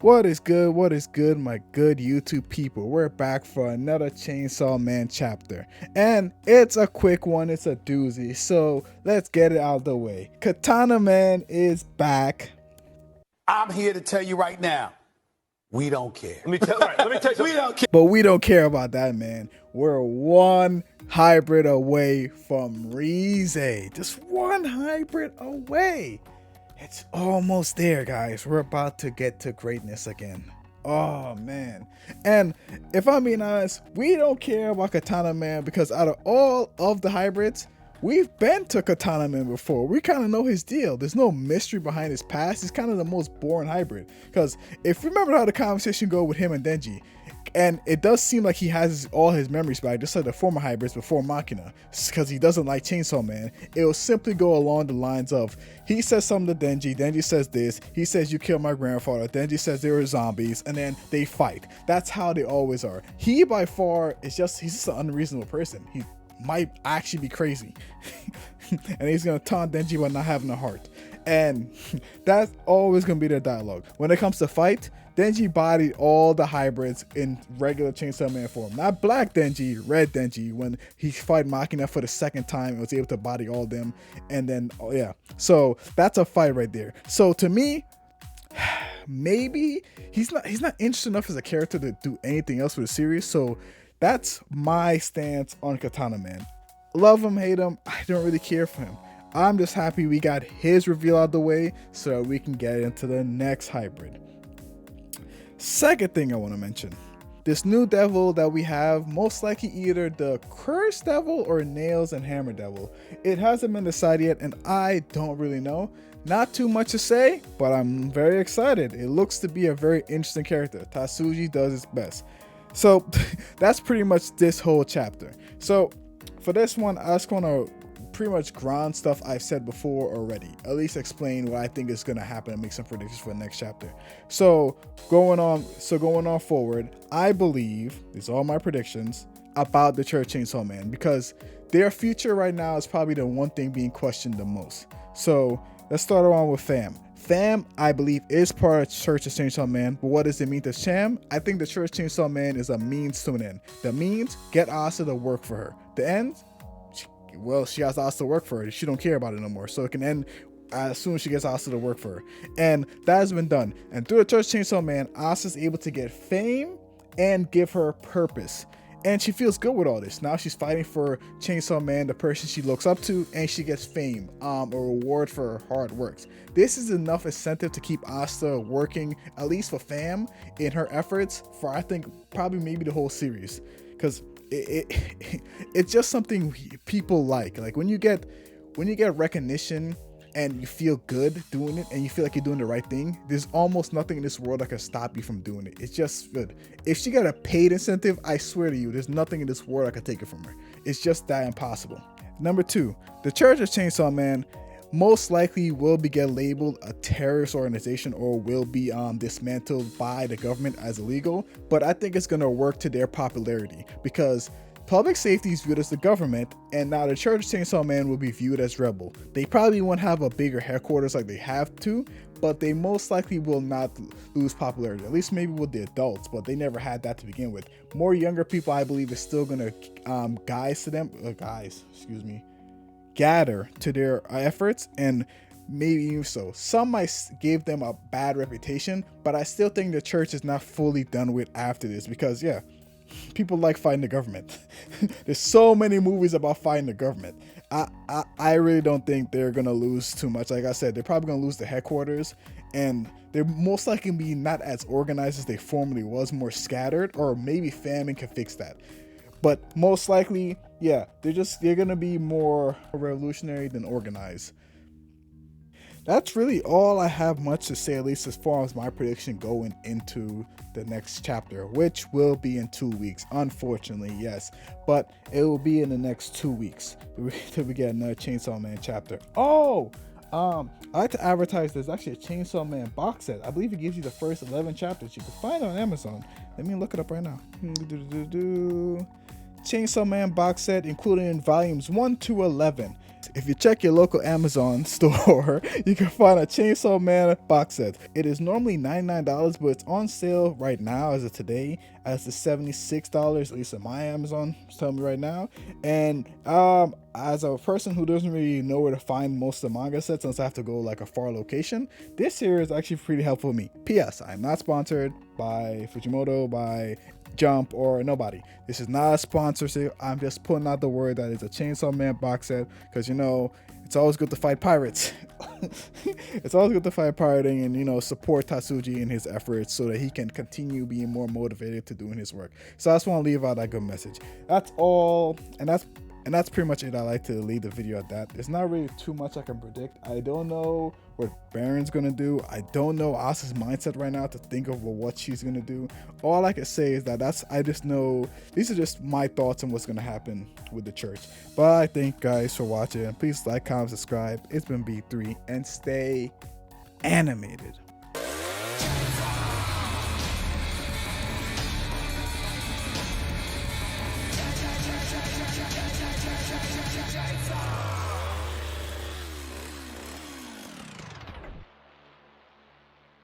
What is good? What is good, my good YouTube people? We're back for another Chainsaw Man chapter. And it's a quick one, it's a doozy. So let's get it out of the way. Katana Man is back. I'm here to tell you right now, we don't care. Let me tell you We don't care. But we don't care about that, man. We're one hybrid away from Rize. Just one hybrid away. It's almost there, guys. We're about to get to greatness again. Oh man. And if I'm being honest, we don't care about Katana Man because out of all of the hybrids, we've been to Katana Man before. We kind of know his deal. There's no mystery behind his past. He's kind of the most boring hybrid. Because if you remember how the conversation go with him and Denji, and it does seem like he has all his memories back, just like the former hybrids before Machina, because he doesn't like Chainsaw Man. It will simply go along the lines of, he says something to Denji, Denji says this, he says you killed my grandfather, Denji says they were zombies, and then they fight. That's how they always are. He by far is he's just an unreasonable person. He might actually be crazy. And he's gonna taunt Denji by not having a heart. And that's always gonna be their dialogue. When it comes to fight, Denji bodied all the hybrids in regular Chainsaw Man form. Not Black Denji, Red Denji, when he fought Machina for the second time and was able to body all of them. And then, oh yeah. So that's a fight right there. So to me, maybe he's not interesting enough as a character to do anything else with the series. So that's my stance on Katana Man. Love him, hate him, I don't really care for him. I'm just happy we got his reveal out of the way so we can get into the next hybrid. Second thing I want to mention, this new devil that we have, most likely either the Curse Devil or Nails and Hammer Devil. It hasn't been decided yet and I don't really know. Not too much to say, but I'm very excited. It looks to be a very interesting character. Tatsuji does his best. So that's pretty much this whole chapter. So for this one, I just want to pretty much ground stuff I've said before already. At least explain what I think is going to happen and make some predictions for the next chapter. So going on forward, I believe, these are all my predictions about the Church Chainsaw Man, because their future right now is probably the one thing being questioned the most. So let's start around with Fam. Fam, I believe, is part of Church of Chainsaw Man, but what does it mean to Cham? I think the Church Chainsaw Man is a means to an end. The means, get Asa to work for her. The end, well, she has Asa to work for her. She don't care about it no more. So it can end as soon as she gets Asa to work for her. And that has been done. And through the Church Chainsaw Man, Asa's able to get fame and give her purpose. And she feels good with all this. Now she's fighting for Chainsaw Man, the person she looks up to, and she gets fame, a reward for her hard works. This is enough incentive to keep Asta working, at least for Fam, in her efforts for, I think, probably maybe the whole series. Because it's just something people like when you get recognition and you feel good doing it and you feel like you're doing the right thing, there's almost nothing in this world that can stop you from doing it. It's just good. If she got a paid incentive, I swear to you, there's nothing in this world that can take it from her. It's just that impossible. Number 2, the Church of Chainsaw Man most likely will get labeled a terrorist organization or will be dismantled by the government as illegal, but I think it's going to work to their popularity because public safety is viewed as the government, and now the Church of Chainsaw Man will be viewed as rebel. They probably won't have a bigger headquarters like they have to, but they most likely will not lose popularity, at least maybe with the adults, but they never had that to begin with. More younger people, I believe, is still going to gather to their efforts, and maybe even so. Some might give them a bad reputation, but I still think the church is not fully done with after this because, yeah, people like fighting the government. There's so many movies about fighting the government. I really don't think they're gonna lose too much. Like I said, they're probably gonna lose the headquarters, and they're most likely gonna be not as organized as they formerly was, more scattered, or maybe famine can fix that. But most likely, yeah, they're gonna be more revolutionary than organized. That's really all I have much to say, at least as far as my prediction going into the next chapter, which will be in 2 weeks, unfortunately, yes, but it will be in the next 2 weeks till we get another Chainsaw Man chapter. I like to advertise there's actually a Chainsaw Man box set. I believe it gives you the first 11 chapters. You can find it on Amazon. Let me look it up right now. Chainsaw Man box set, including volumes 1 to 11. If you check your local Amazon store, you can find a Chainsaw Man box set. It is normally $99, but it's on sale right now as of today as the $76, at least at my Amazon is telling me right now. And as a person who doesn't really know where to find most of the manga sets unless I have to go like a far location, this here is actually pretty helpful for me. P.S. I'm not sponsored by Fujimoto, by Jump, or nobody. This is not a sponsorship. I'm just putting out the word that it's a Chainsaw Man box set because, you know, it's always good to fight pirates. It's always good to fight pirating and, you know, support Tatsuji in his efforts so that he can continue being more motivated to doing his work. So I just want to leave out that good message. That's all, and that's pretty much it. I like to leave the video at that. There's not really too much I can predict. I don't know what Baron's gonna do. I don't know Asa's mindset right now to think of what she's gonna do. All I can say is that I just know these are just my thoughts on what's gonna happen with the church. But I thank you guys for watching. Please like, comment, subscribe. It's been B3 and stay animated.